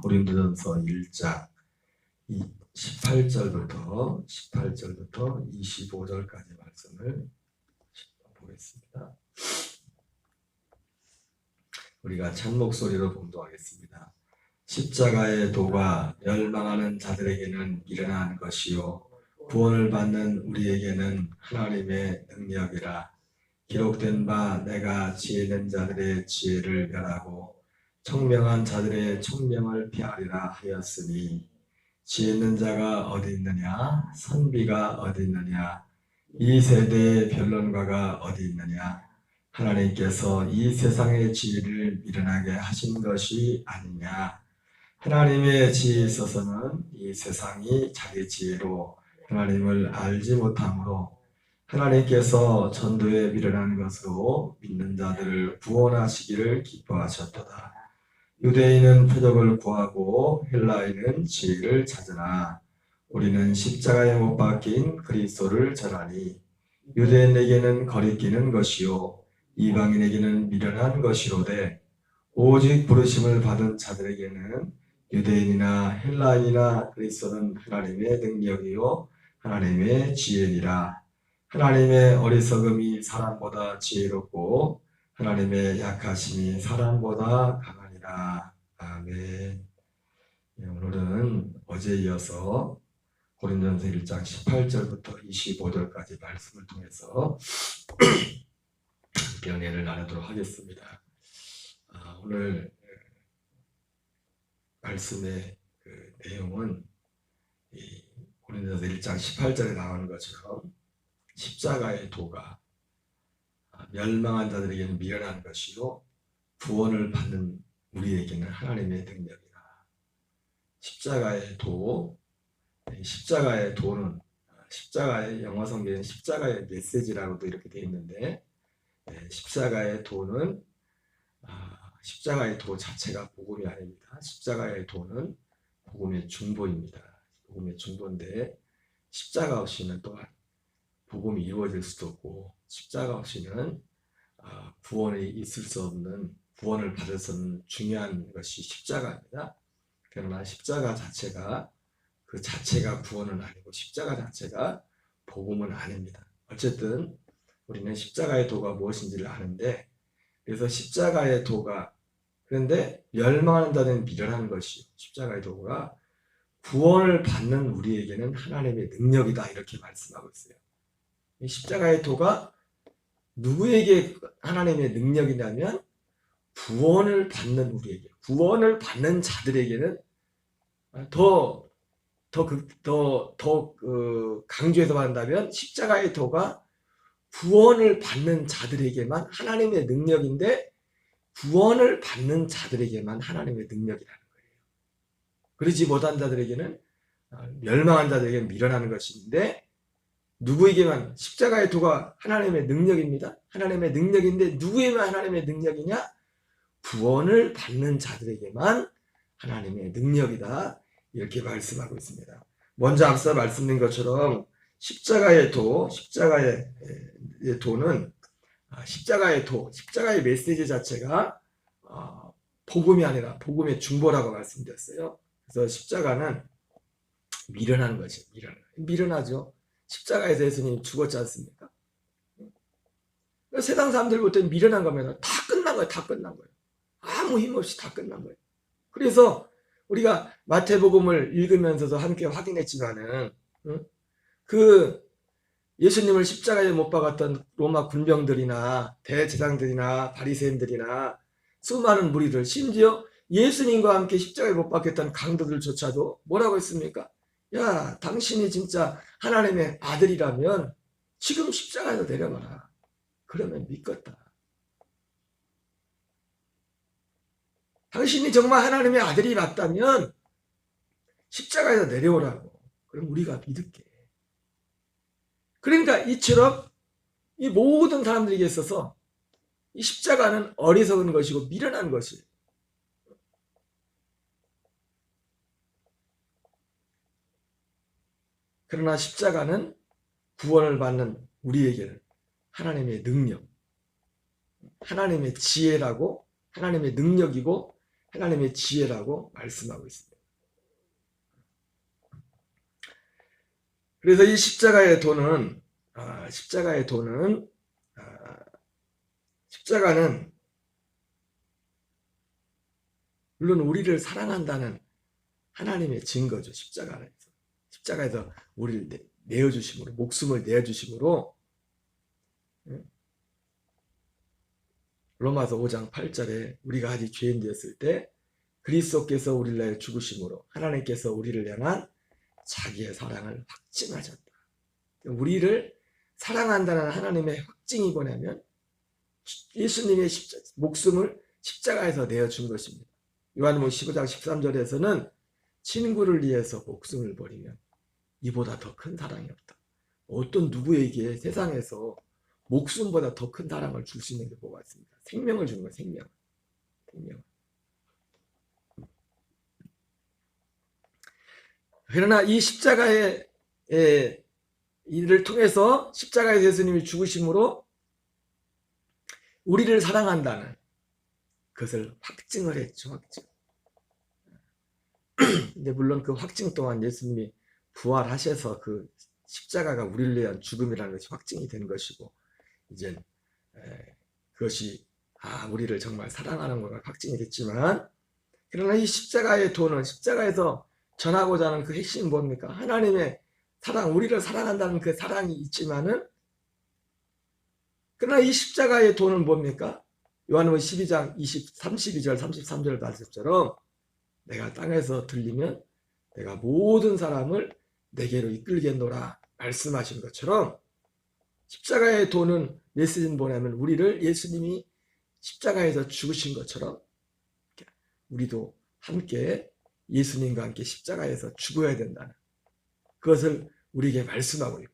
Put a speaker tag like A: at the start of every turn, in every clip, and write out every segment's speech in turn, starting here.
A: 고린도전서 1장 18절부터 25절까지 말씀을 보겠습니다. 우리가 찬 목소리로 봉독하겠습니다. 십자가의 도가 멸망하는 자들에게는 미련한 것이요 구원을 받는 우리에게는 하나님의 능력이라. 기록된 바 내가 지혜 있는 자들의 지혜를 멸하고 청명한 자들의 청명을 피하리라 하였으니, 지혜 있는 자가 어디 있느냐, 선비가 어디 있느냐, 이 세대의 변론가가 어디 있느냐. 하나님께서 이 세상의 지혜를 미련하게 하신 것이 아니냐. 하나님의 지혜에 있어서는 이 세상이 자기 지혜로 하나님을 알지 못하므로 하나님께서 전도에 미련한 것으로 믿는 자들을 구원하시기를 기뻐하셨도다. 유대인은 표적을 구하고 헬라인은 지혜를 찾으나 우리는 십자가에 못 박힌 그리스도를 전하니, 유대인에게는 거리끼는 것이요 이방인에게는 미련한 것이로되 오직 부르심을 받은 자들에게는 유대인이나 헬라인이나 그리스도는 하나님의 능력이요 하나님의 지혜니라. 하나님의 어리석음이 사람보다 지혜롭고 하나님의 약하심이 사람보다 강하니라. 아멘. 오늘은 어제에 이어서 고린도전서 1장 18절부터 25절까지 말씀을 통해서 은혜를 나누도록 하겠습니다. 오늘 말씀의 그 내용은 고린도전서 1장 18절에 나오는 것처럼 십자가의 도가 멸망한 자들에게는 미련한 것이요 구원을 받는 우리에게는 하나님의 능력이라. 십자가의 도, 십자가의 도는 십자가의 영어 성경에 십자가의 메시지라고도 이렇게 되어 있는데, 십자가의 도는 십자가의 도 자체가 복음이 아닙니다. 십자가의 도는 복음의 중보입니다. 복음의 중보인데 십자가 없이는 또한 복음이 이루어질 수도 없고, 십자가 없이는 구원이 있을 수 없는, 구원을 받을 수 없는 중요한 것이 십자가입니다. 그러나 십자가 자체가 그 자체가 구원은 아니고 십자가 자체가 복음은 아닙니다. 어쨌든 우리는 십자가의 도가 무엇인지를 아는데, 그래서 십자가의 도가, 그런데 멸망하는 자는 미련한 것이요 십자가의 도가 구원을 받는 우리에게는 하나님의 능력이다, 이렇게 말씀하고 있어요. 이 십자가의 도가 누구에게 하나님의 능력이냐면 구원을 받는 우리에게, 구원을 받는 자들에게는 더 강조해서 말한다면 십자가의 도가 구원을 받는 자들에게만 하나님의 능력인데, 구원을 받는 자들에게만 하나님의 능력이라는 거예요. 그러지 못한 자들에게는, 멸망한 자들에게는 미련한 것인데, 누구에게만, 십자가의 도가 하나님의 능력입니다. 하나님의 능력인데 누구에게만 하나님의 능력이냐? 구원을 받는 자들에게만 하나님의 능력이다, 이렇게 말씀하고 있습니다. 먼저 앞서 말씀드린 것처럼 십자가의 도, 십자가의 도는 십자가의 도, 십자가의 메시지 자체가 복음이 아니라 복음의 중보라고 말씀드렸어요. 그래서 십자가는 미련한 것이에요. 미련하죠. 십자가에서 예수님이 죽었지 않습니까? 세상 사람들 볼 때는 미련한 거면 다 끝난 거예요. 다 끝난 거예요. 아무 힘 없이 다 끝난 거예요. 그래서 우리가 마태복음을 읽으면서도 함께 확인했지만은, 그 예수님을 십자가에 못 박았던 로마 군병들이나 대제사장들이나 바리새인들이나 수많은 무리들, 심지어 예수님과 함께 십자가에 못 박혔던 강도들조차도 뭐라고 했습니까? 야, 당신이 진짜 하나님의 아들이라면 지금 십자가에서 내려가라. 그러면 믿겠다. 당신이 정말 하나님의 아들이 맞다면 십자가에서 내려오라고. 그럼 우리가 믿을게. 그러니까 이처럼 이 모든 사람들에게 있어서 이 십자가는 어리석은 것이고 미련한 것이에요. 그러나 십자가는 구원을 받는 우리에게는 하나님의 능력, 하나님의 지혜라고, 하나님의 능력이고 하나님의 지혜라고 말씀하고 있습니다. 그래서 이 십자가의 도는 십자가는 물론 우리를 사랑한다는 하나님의 증거죠. 십자가에서 우리를 내어주심으로, 목숨을 내어주심으로, 로마서 5장 8절에 우리가 아직 죄인 되었을 때 그리스도께서 우리를 위하여 죽으심으로 하나님께서 우리를 향한 자기의 사랑을 확증하셨다. 우리를 사랑한다는 하나님의 확증이 뭐냐면 예수님의 목숨을 십자가에서 내어준 것입니다. 요한복음 15장 13절에서는 친구를 위해서 목숨을 버리면 이보다 더 큰 사랑이 없다. 어떤 누구에게 세상에서 목숨보다 더 큰 사랑을 줄 수 있는 게 뭐가 있습니까? 생명을 주는 거예요. 생명. 그러나 이 십자가의 이를 통해서 십자가의 예수님이 죽으심으로 우리를 사랑한다는 그것을 확증을 했죠. 확증. 근데 물론 그 확증 또한 예수님이 부활하셔서 그 십자가가 우리를 위한 죽음이라는 것이 확증이 된 것이고, 이제 그것이 우리를 정말 사랑하는 것가 확증이 됐지만, 그러나 이 십자가의 도는, 십자가에서 전하고자 하는 그 핵심은 뭡니까? 하나님의 사랑, 우리를 사랑한다는 그 사랑이 있지만은, 그러나 이 십자가의 도는 뭡니까? 요한복음 12장 32절 33절 말씀처럼 내가 땅에서 들리면 내가 모든 사람을 내게로 이끌겠노라 말씀하신 것처럼, 십자가의 도는 메시지는 뭐냐면 우리를 예수님이 십자가에서 죽으신 것처럼 우리도 함께 예수님과 함께 십자가에서 죽어야 된다는 그것을 우리에게 말씀하고 있고,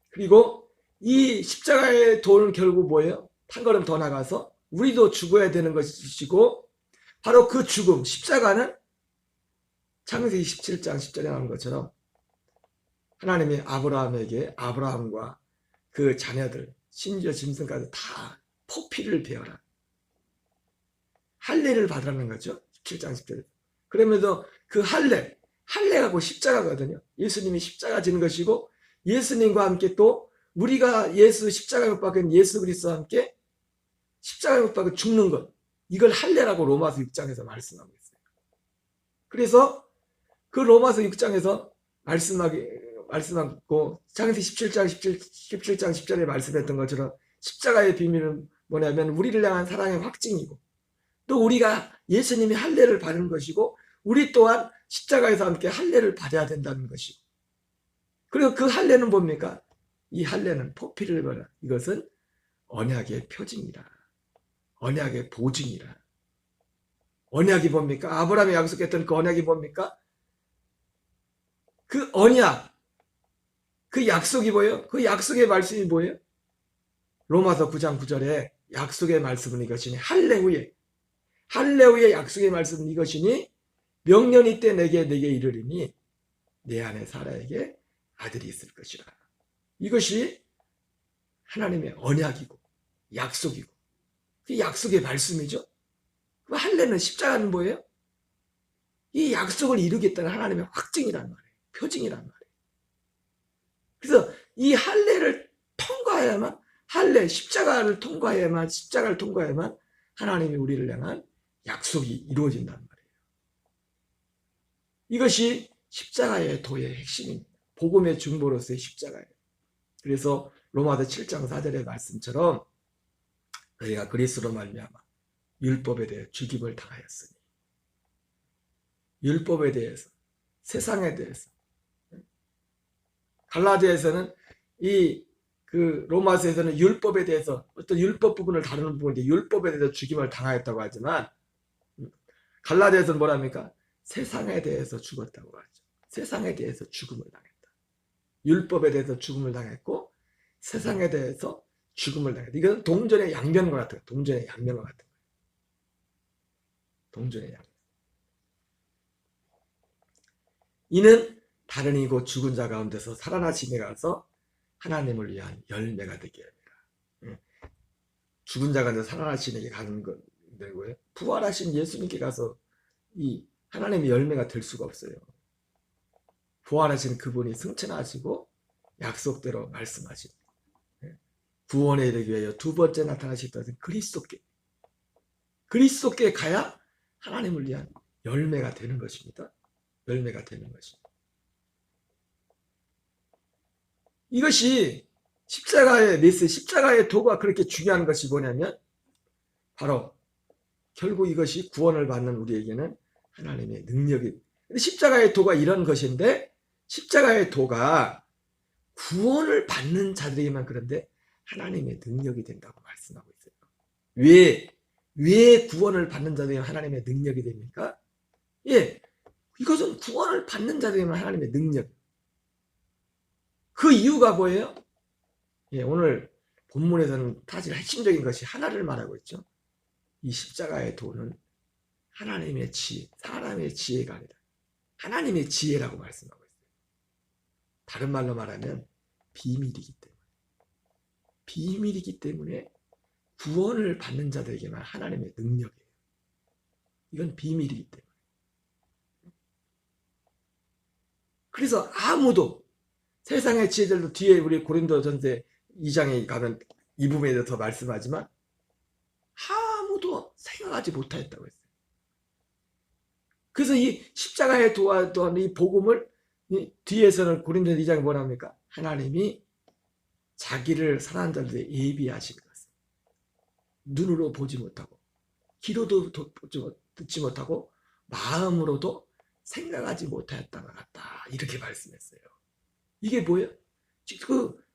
A: 그리고 이 십자가의 도는 결국 뭐예요? 한 걸음 더 나가서 우리도 죽어야 되는 것이고, 바로 그 죽음, 십자가는 창세기 17장 10절에 나온 것처럼 하나님이 아브라함과 그 자녀들, 심지어 짐승까지 다 포피를 베어라, 할례를 받으라는 거죠. 17장 10절에. 그러면서 그 할례가 곧 십자가거든요. 예수님이 십자가 지는 것이고, 예수님과 함께 또 우리가 십자가에 못 박힌 예수 그리스도와 함께 십자가에 못 박혀 죽는 것, 이걸 할례라고 로마서 6장에서 말씀하고 있어요. 그래서 그 로마서 6장에서 말씀하고 창세기 17장 10절에 말씀했던 것처럼 십자가의 비밀은 뭐냐면 우리를 향한 사랑의 확증이고, 또 우리가 예수님이 할례를 받은 것이고, 우리 또한 십자가에서 함께 할례를 받아야 된다는 것이고, 그리고 그 할례는 뭡니까? 이 할례는 포피를 벌라, 이것은 언약의 표징이라, 언약의 보증이라. 언약이 뭡니까? 아브라함이 약속했던 그 언약이 뭡니까? 그 언약, 그 약속이 뭐예요? 그 약속의 말씀이 뭐예요? 로마서 9장 9절에 약속의 말씀은 이것이니, 할례 후에 약속의 말씀은 이것이니, 명년이 때 내게 이르리니 내 안에 사라에게 아들이 있을 것이라. 이것이 하나님의 언약이고 약속이고 그 약속의 말씀이죠. 그 할례는, 십자가는 뭐예요? 이 약속을 이루겠다는 하나님의 확증이란 말이에요. 표징이란 말이에요. 그래서 이 할례를 통과해야만, 십자가를 통과해야만 하나님이 우리를 향한 약속이 이루어진단 말이에요. 이것이 십자가의 도의 핵심입니다. 복음의 중보로서의 십자가예요. 그래서 로마서 7장 4절의 말씀처럼 너희가 그리스도로 말미암아 율법에 대해 죽임을 당하였으니, 율법에 대해서, 세상에 대해서, 갈라디아에서는 로마서에서는 율법에 대해서, 어떤 율법 부분을 다루는 부분인데 율법에 대해서 죽임을 당하였다고 하지만, 갈라디아에서는 뭐랍니까? 세상에 대해서 죽었다고 하죠. 세상에 대해서 죽음을 당했다. 율법에 대해서 죽음을 당했고 세상에 대해서 죽음을 당했다. 이건 동전의 양면과 같은 거예요. 동전의 양면과 같은 거예요. 동전의 양면. 이는 다른 이고 죽은 자 가운데서 살아나심에 가서 하나님을 위한 열매가 되게 합니다. 죽은 자 가운데 살아나심에 가는 것, 되는 거예요? 부활하신 예수님께 가서 이 하나님의 열매가 될 수가 없어요. 부활하신 그분이 승천하시고 약속대로 말씀하신 구원에 이르기 위하여 두 번째 나타나셨다는 그리스도께 가야 하나님을 위한 열매가 되는 것입니다. 열매가 되는 것입니다. 이것이 십자가의 메시지, 십자가의 도가 그렇게 중요한 것이 뭐냐면 바로 결국 이것이 구원을 받는 우리에게는 하나님의 능력이, 근데 십자가의 도가 이런 것인데 십자가의 도가 구원을 받는 자들에게만 그런데 하나님의 능력이 된다고 말씀하고 있어요. 왜 구원을 받는 자들에게 하나님의 능력이 됩니까? 예, 이것은 구원을 받는 자들에게만 하나님의 능력. 그 이유가 뭐예요? 예, 오늘 본문에서는 사실 핵심적인 것이 하나를 말하고 있죠. 이 십자가의 도는 하나님의 지혜, 사람의 지혜가 아니다. 하나님의 지혜라고 말씀하고 있어요. 다른 말로 말하면 비밀이기 때문에 구원을 받는 자들에게만 하나님의 능력이에요. 이건 비밀이기 때문에. 그래서 아무도 세상의 지혜들도 뒤에 우리 고린도전서 2장에 가면 이 부분에 대해서 더 말씀하지만 아무도 생각하지 못하였다고 했어요. 그래서 이 십자가에 도와던 이 복음을 뒤에서는 고린도전서 2장에 뭐라 합니까? 하나님이 자기를 사랑하는 자들에게 예비하신 것을 눈으로 보지 못하고 귀로도 듣지 못하고 마음으로도 생각하지 못하였다가 같다. 이렇게 말씀했어요. 이게 뭐예요?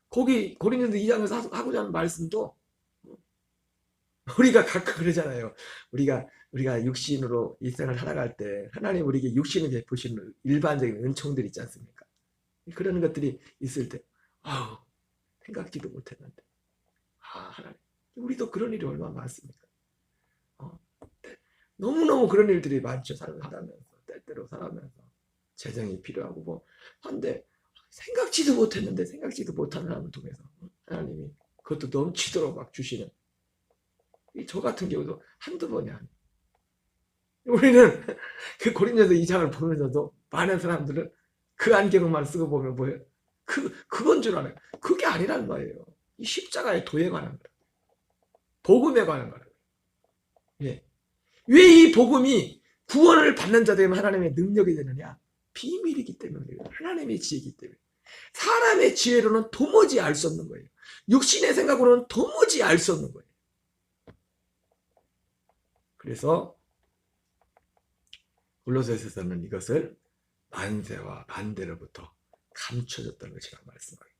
A: 거기 고린도전서 2장에서 하고자 하는 말씀도 우리가 가끔 그러잖아요. 우리가 육신으로 일생을 살아갈 때 하나님 우리에게 육신을 베푸시는 일반적인 은총들 있지 않습니까? 그런 것들이 있을 때 생각지도 못했는데 하나님, 우리도 그런 일이 얼마나 많습니까? 너무너무 그런 일들이 많죠. 살아가면서 때때로 살아가면서 재정이 필요하고 한데 생각지도 못했는데 생각지도 못하는 사람을 통해서 하나님이 그것도 넘치도록 막 주시는, 저 같은 경우도 한두 번이 아니에요. 우리는 그 고린도전서 2장을 보면서도 많은 사람들은 그 안경만 쓰고 보면 뭐예요? 그건 줄 알아요. 그게 아니란 말이에요. 이 십자가의 도에 관한 거예요. 복음에 관한 거예요. 예. 왜 이 복음이 구원을 받는 자들에게 하나님의 능력이 되느냐? 비밀이기 때문이에요. 하나님의 지혜이기 때문에. 사람의 지혜로는 도무지 알 수 없는 거예요. 육신의 생각으로는 도무지 알 수 없는 거예요. 그래서 골로새서에서는 이것을 만세와 반대로부터 감춰졌다는 것이라고 말씀하고,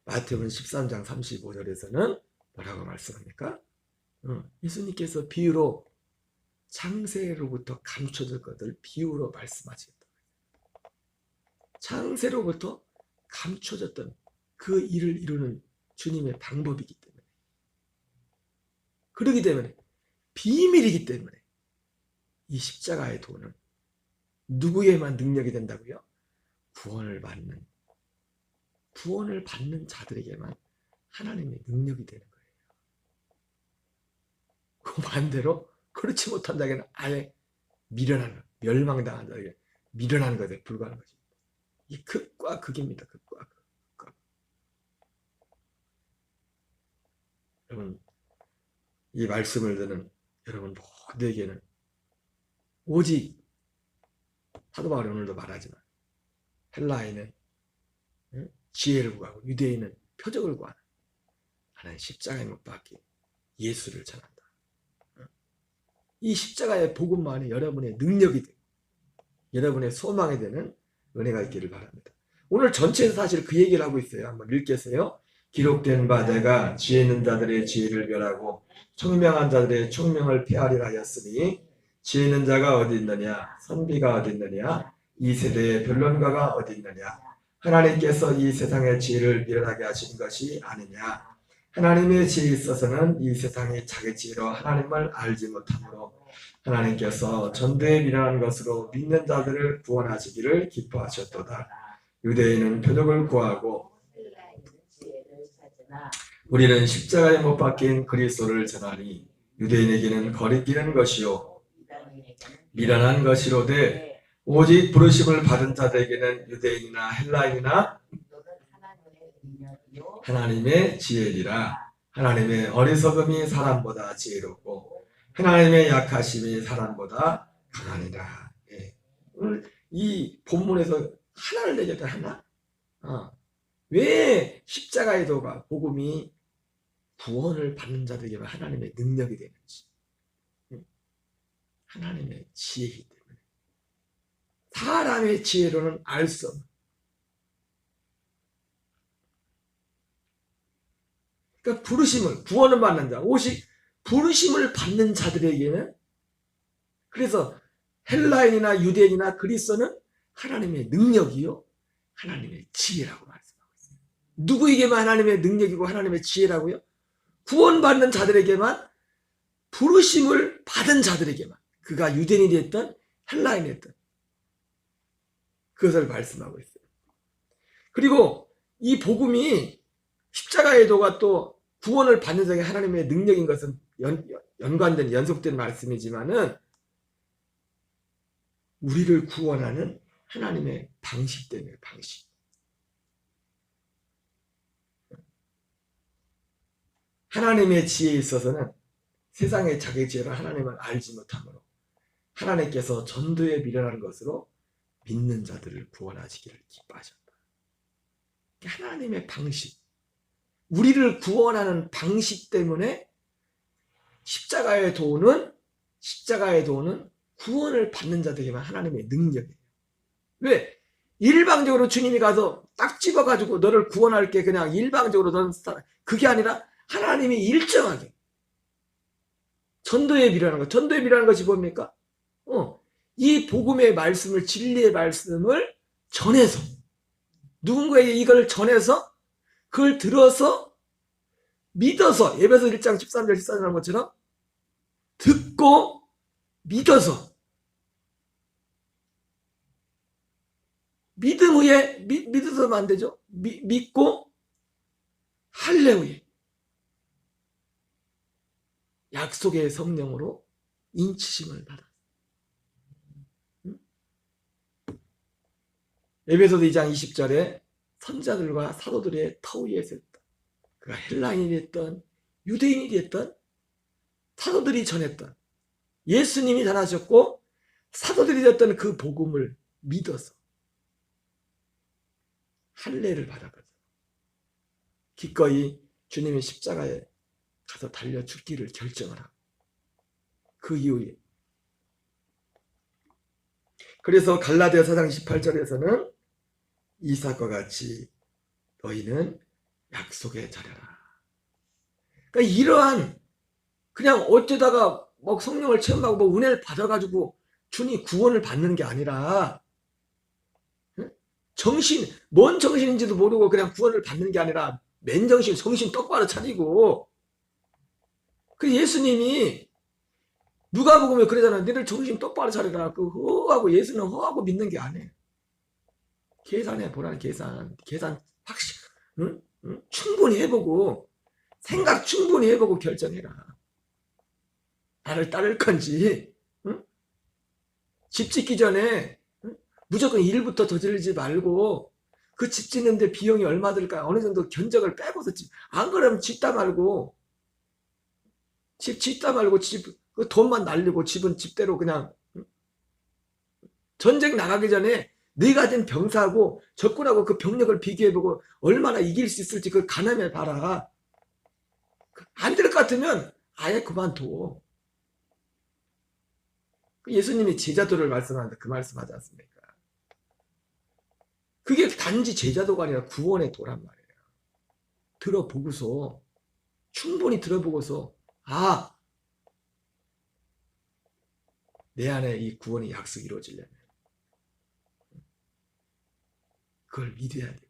A: 마태복음 13장 35절에서는 뭐라고 말씀합니까? 예수님께서 비유로 창세로부터 감춰질 것을 비유로 말씀하시겠다. 창세로부터 감춰졌던 그 일을 이루는 주님의 방법이기 때문에, 그러기 때문에 비밀이기 때문에 이 십자가의 도는 누구에만 능력이 된다고요? 구원을 받는 자들에게만 하나님의 능력이 되는 거예요. 그 반대로 그렇지 못한 자에게는 아예 미련하는, 멸망당한 자에게 미련한 것에 불과한 것입니다. 이 극과 극입니다. 극과 극. 여러분, 이 말씀을 듣는 여러분 모두에게는 오직 사도 바울이 오늘도 말하지만 헬라인은 지혜를 구하고 유대인은 표적을 구하는 하나님 십자가에 못 박힌 예수를 전한다. 이 십자가의 복음만이 여러분의 능력이 되고 여러분의 소망이 되는 은혜가 있기를 바랍니다. 오늘 전체에서 사실 그 얘기를 하고 있어요. 한번 읽겠어요. 기록된 바 내가 지혜 있는 자들의 지혜를 멸하고 총명한 자들의 총명을 폐하리라 하였으니 지혜 있는 자가 어디 있느냐? 선비가 어디 있느냐? 이 세대의 변론가가 어디 있느냐? 하나님께서 이 세상의 지혜를 미련하게 하신 것이 아니냐? 하나님의 지혜에 있어서는 이 세상이 자기 지혜로 하나님을 알지 못하므로 하나님께서 전대에 미련한 것으로 믿는 자들을 구원하시기를 기뻐하셨도다. 유대인은 표적을 구하고 우리는 십자가에 못 박힌 그리스도를 전하니 유대인에게는 거리끼는 것이요 미련한 것이로되 오직 부르심을 받은 자들에게는 유대인이나 헬라인이나 하나님의 지혜리라. 하나님의 어리석음이 사람보다 지혜롭고 하나님의 약하심이 사람보다 강하니라. 예. 오늘 이 본문에서 하나를 얘기했다. 하나. 왜 십자가의 도가 복음이 구원을 받는 자들에게만 하나님의 능력이 되는지, 하나님의 지혜이기 때문에. 사람의 지혜로는 알 수 없는. 그러니까 부르심을, 구원을 받는 자, 오직 부르심을 받는 자들에게는, 그래서 헬라인이나 유대인이나 그리스도는 하나님의 능력이요 하나님의 지혜라고 말씀하고 있어요. 누구에게만 하나님의 능력이고 하나님의 지혜라고요? 구원받는 자들에게만, 부르심을 받은 자들에게만, 그가 유대인이 됐든 헬라인이 됐든 그것을 말씀하고 있어요. 그리고 이 복음이 십자가의 도가 또 구원을 받는 자에게 하나님의 능력인 것은 연관된 연속된 말씀이지만은 우리를 구원하는 하나님의 방식 때문에, 방식. 하나님의 지혜에 있어서는 세상의 자기 지혜로 하나님을 알지 못하므로 하나님께서 전도에 미련한 것으로 믿는 자들을 구원하시기를 기뻐하셨다. 하나님의 방식, 우리를 구원하는 방식 때문에 십자가의 도는 구원을 받는 자들에게만 하나님의 능력이에요. 왜? 일방적으로 주님이 가서 딱 집어가지고 너를 구원할게, 그냥 일방적으로 너는 그게 아니라 하나님이 일정하게 전도에 미련한 것. 전도에 미련한 것이 뭡니까? 이 복음의 말씀을, 진리의 말씀을 전해서, 누군가에게 이걸 전해서 그걸 들어서 믿어서, 에베소 1장 13절 14절 하는 것처럼 듣고 믿어서, 믿음 후에 믿어서면 안 되죠. 믿고 할례 후에 약속의 성령으로 인치심을 받았어요. 에베소서 2장 20절에 선자들과 사도들의 터 위에 섰다. 그가 헬라인이 됐던 유대인이 됐던 사도들이 전했던, 예수님이 전하셨고 사도들이 됐던 그 복음을 믿어서 할례를 받아가지고 기꺼이 주님의 십자가에 가서 달려 죽기를 결정을 하고, 그 이후에, 그래서 갈라디아서 4장 18절에서는 이삭과 같이 너희는 약속에 자려라. 그러니까 이러한, 그냥 어쩌다가 뭐 성령을 체험하고 뭐 은혜를 받아가지고 주님 구원을 받는 게 아니라, 뭔 정신인지도 모르고 그냥 구원을 받는 게 아니라 맨정신, 정신 똑바로 차리고, 그 예수님이 누가복음에 그러잖아요. 너희들 정신 똑바로 차리라. 그 허하고, 예수는 허하고 믿는 게 아니에요. 계산해 보라. 계산 확실히, 응? 충분히 해보고, 생각 충분히 해보고 결정해라. 나를 따를 건지, 응? 집 짓기 전에 무조건 일부터 저지르지 말고, 그 집 짓는데 비용이 얼마 들까 어느 정도 견적을 빼고서 안 그러면 짓다 말고, 그 돈만 날리고 집은 집대로 그냥, 전쟁 나가기 전에 네가 가진 병사하고 적군하고 그 병력을 비교해보고 얼마나 이길 수 있을지 그걸 가늠해 봐라. 안 될 것 같으면 아예 그만둬. 예수님이 제자도를 말씀하는데 그 말씀하지 않습니까? 그게 단지 제자도가 아니라 구원의 도란 말이에요. 들어보고서, 충분히 들어보고서, 내 안에 이 구원의 약속이 이루어지려면 그걸 믿어야 되고,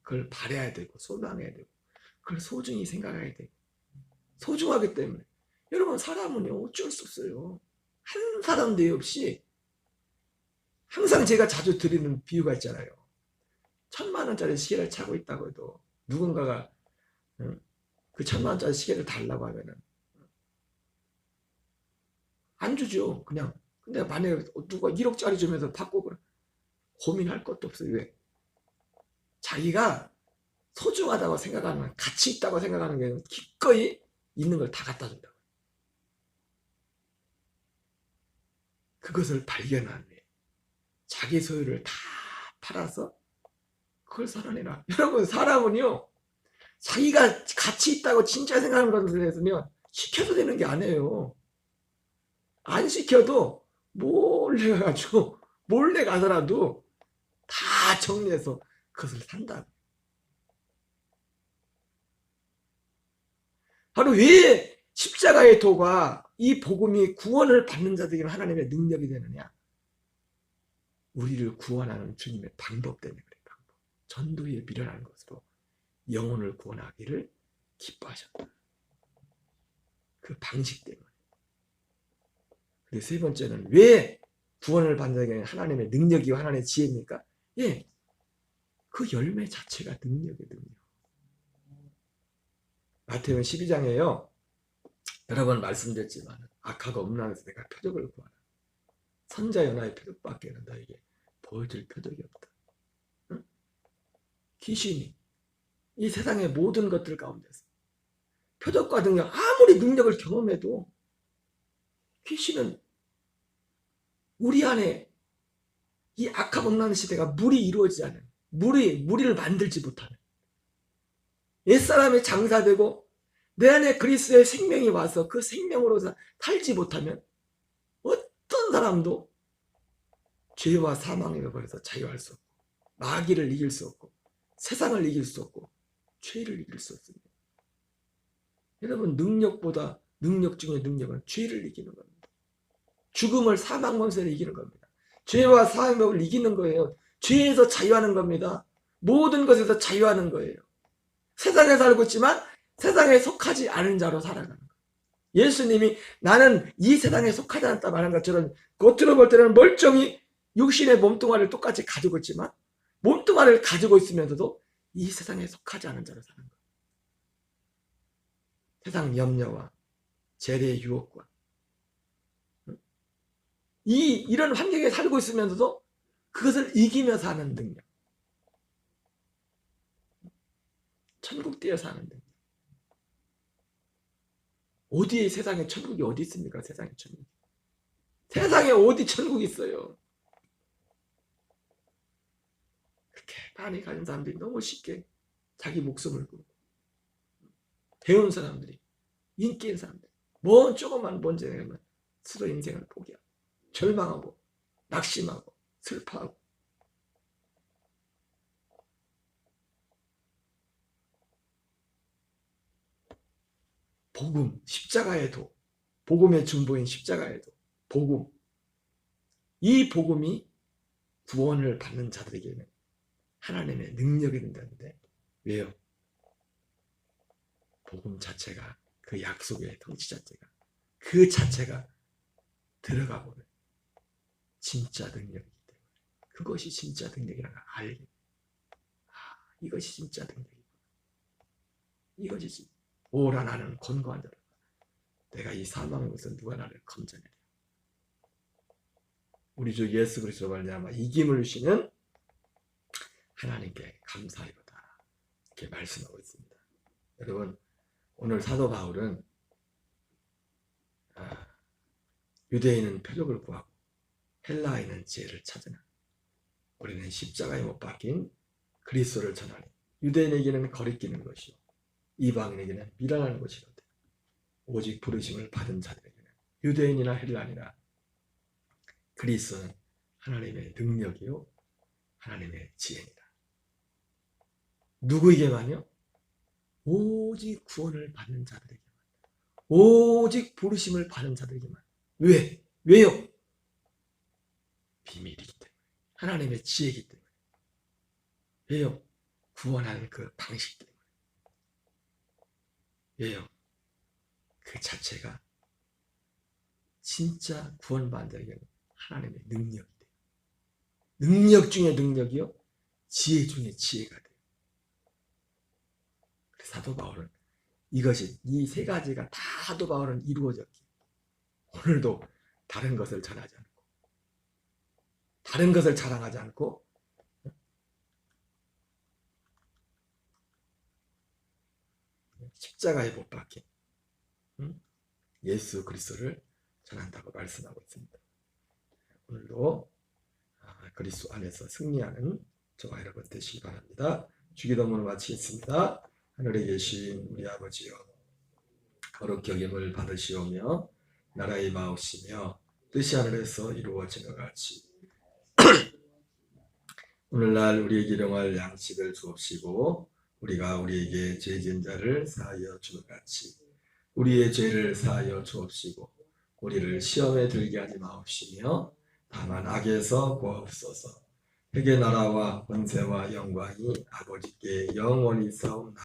A: 그걸 바라야 되고, 소망해야 되고, 그걸 소중히 생각해야 되고, 소중하기 때문에. 여러분, 사람은 어쩔 수 없어요. 한 사람도 없이, 항상 제가 자주 드리는 비유가 있잖아요. 1,000,000원짜리 시계를 차고 있다고 해도 누군가가 그 1,000,000원짜리 시계를 달라고 하면은 안 주죠. 그냥. 근데 만약에 누가 1억짜리 주면서 받고 그래. 고민할 것도 없어요. 왜? 자기가 소중하다고 생각하는, 가치 있다고 생각하는 게 기꺼이 있는 걸 다 갖다 준다. 그것을 발견한 후에 자기 소유를 다 팔아서 그걸 살아내라. 여러분, 사람은요, 자기가 가치 있다고 진짜 생각하는 것에 대해서는 시켜도 되는 게 아니에요. 안 시켜도 몰래 가지고 몰래 가더라도 다 정리해서 그것을 산다. 바로 왜 십자가의 도가 이 복음이 구원을 받는 자들에게 하나님의 능력이 되느냐? 우리를 구원하는 주님의 방법 때문에 그래요. 방법. 전도에 미련한 것으로 영혼을 구원하기를 기뻐하셨다. 그 방식 때문에. 그리고 세 번째는 왜 구원을 받는 자에게 하나님의 능력이고 하나님의 지혜입니까? 예, 그 열매 자체가 능력의 능력. 마태복음 12장에요. 여러 번 말씀드렸지만 악하고 음란에서 내가 표적을 구하라. 선자 연하의 표적밖에는 너에게 보여줄 표적이 없다. 응? 귀신이 이 세상의 모든 것들 가운데서 표적과 능력, 아무리 능력을 경험해도 귀신은 우리 안에 이 악하고 음란의 시대가 물이 이루어지지 않은, 무리를 만들지 못하는, 옛사람이 장사되고 내 안에 그리스도의 생명이 와서 그 생명으로 살지 못하면 어떤 사람도 죄와 사망에 걸려서 자유할 수 없고, 마귀를 이길 수 없고, 세상을 이길 수 없고, 죄를 이길 수 없습니다. 여러분, 능력보다 능력 중에 능력은 죄를 이기는 겁니다. 죽음을, 사망 권세를 이기는 겁니다. 죄와 사망을 이기는 거예요. 죄에서 자유하는 겁니다. 모든 것에서 자유하는 거예요. 세상에 살고 있지만 세상에 속하지 않은 자로 살아가는 거예요. 예수님이 나는 이 세상에 속하지 않다 말한 것처럼 겉으로 볼 때는 멀쩡히 육신의 몸뚱아리를 똑같이 가지고 있지만 몸뚱아리를 가지고 있으면서도 이 세상에 속하지 않은 자로 사는 거예요. 세상 염려와 재래의 유혹과 이런 환경에 살고 있으면서도 그것을 이기며 사는 능력. 천국 뛰어 사는 능력. 어디에 세상에 천국이 어디 있습니까? 세상에 천국이. 세상에 어디 천국이 있어요? 그렇게 많이 가진 사람들이 너무 쉽게 자기 목숨을 걸고 배운 사람들이, 인기 있는 사람들, 뭐 조금만 문제면 스스로 인생을 포기하고 절망하고 낙심하고 슬퍼하고. 복음, 십자가의 도, 복음의 중보인 십자가의 도, 복음. 이 복음이 구원을 받는 자들에게는 하나님의 능력이 된다는데 왜요? 복음 자체가, 그 약속의 통치 자체가, 그 자체가 들어가 보면 진짜 능력이기 때문에 그것이 진짜 능력이라는 걸 알게. 이것이 진짜 능력이구나. 이것이지. 오라 나는 권고한 자라. 내가 이 사망의 것은 누가 나를 건져내랴. 우리 주 예수 그리스도 말미암아 이김을 주시는 하나님께 감사하리로다. 이렇게 말씀하고 있습니다. 여러분, 오늘 사도 바울은 유대인은 표적을 구하고 헬라인은 지혜를 찾으나 우리는 십자가에 못 박힌 그리스도를 전하니 유대인에게는 거리끼는 것이요 이방인에게는 미련한 것이로되 오직 부르심을 받은 자들에게는 유대인이나 헬라인이나 그리스도는 하나님의 능력이요 하나님의 지혜니라. 누구에게만요? 오직 구원을 받는 자들에게만, 오직 부르심을 받은 자들에게만. 왜요? 비밀이기 때문에, 하나님의 지혜이기 때문에. 왜요? 구원하는 그 방식 때문에. 왜요? 그 자체가 진짜 구원받는 자에게는 하나님의 능력이 돼요. 능력 중에 능력이요, 지혜 중에 지혜가 돼요. 그래서 사도 바울은 이것이, 이 세 가지가 다 사도 바울은 이루어졌기에 오늘도 다른 것을 전하지 않고, 다른 것을 자랑하지 않고, 십자가에 못 박힌 예수 그리스도를 전한다고 말씀하고 있습니다. 오늘도 그리스도 안에서 승리하는 저와 여러분 되시기 바랍니다. 주기도문을 마치겠습니다. 하늘에 계신 우리 아버지여, 거룩히 여김을 받으시오며 나라의 마옵시며 뜻이 하늘에서 이루어지는 것 같이 오늘날 우리에게 일용할 양식을 주옵시고 우리가 우리에게 죄 지은 자를 사하여 주는 같이 우리의 죄를 사하여 주옵시고 우리를 시험에 들게 하지 마옵시며 다만 악에서 구하옵소서. 회개 나라와 권세와 영광이 아버지께 영원히 있사옵나이다.